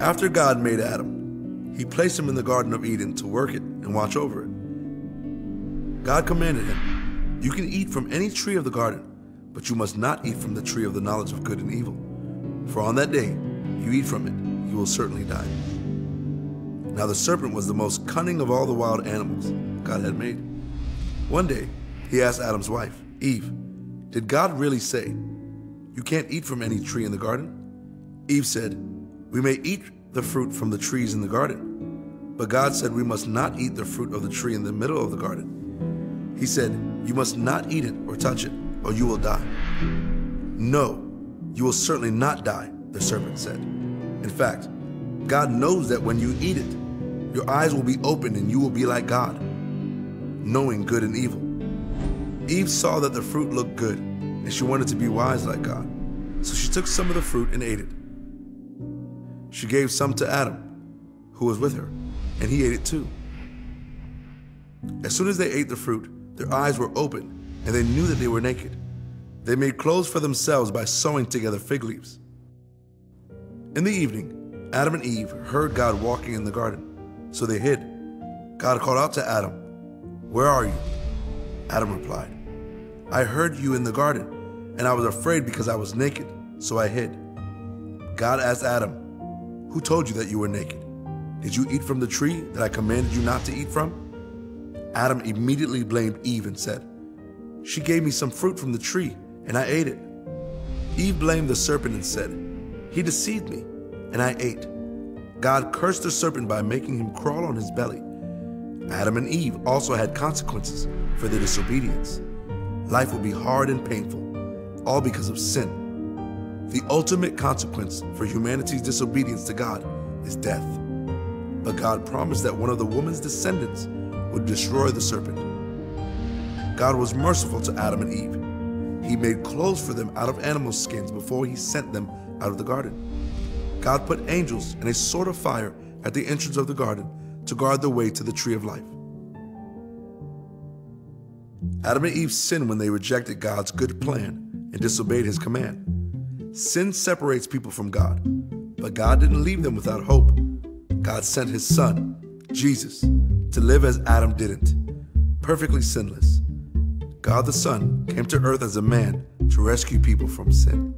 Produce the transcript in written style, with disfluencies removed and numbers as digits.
After God made Adam, he placed him in the Garden of Eden to work it and watch over it. God commanded him, "You can eat from any tree of the garden, but you must not eat from the tree of the knowledge of good and evil. For on that day you eat from it, you will certainly die." Now the serpent was the most cunning of all the wild animals God had made. One day he asked Adam's wife, Eve, "Did God really say, 'You can't eat from any tree in the garden'?" Eve said, "We may eat the fruit from the trees in the garden, but God said we must not eat the fruit of the tree in the middle of the garden. He said, 'You must not eat it or touch it, or you will die.'" "No, you will certainly not die," the serpent said. "In fact, God knows that when you eat it, your eyes will be opened and you will be like God, knowing good and evil." Eve saw that the fruit looked good, and she wanted to be wise like God. So she took some of the fruit and ate it. She gave some to Adam, who was with her, and he ate it too. As soon as they ate the fruit, their eyes were opened, and they knew that they were naked. They made clothes for themselves by sewing together fig leaves. In the evening, Adam and Eve heard God walking in the garden, so they hid. God called out to Adam, "Where are you?" Adam replied, "I heard you in the garden, and I was afraid because I was naked, so I hid." God asked Adam, "Who told you that you were naked? Did you eat from the tree that I commanded you not to eat from?" Adam immediately blamed Eve and said, "She gave me some fruit from the tree, and I ate it." Eve blamed the serpent and said, "He deceived me, and I ate." God cursed the serpent by making him crawl on his belly. Adam and Eve also had consequences for their disobedience. Life would be hard and painful, all because of sin. The ultimate consequence for humanity's disobedience to God is death. But God promised that one of the woman's descendants would destroy the serpent. God was merciful to Adam and Eve. He made clothes for them out of animal skins before he sent them out of the garden. God put angels and a sword of fire at the entrance of the garden to guard the way to the tree of life. Adam and Eve sinned when they rejected God's good plan and disobeyed his command. Sin separates people from God, but God didn't leave them without hope. God sent his son, Jesus, to live as Adam didn't, perfectly sinless. God the Son came to earth as a man to rescue people from sin.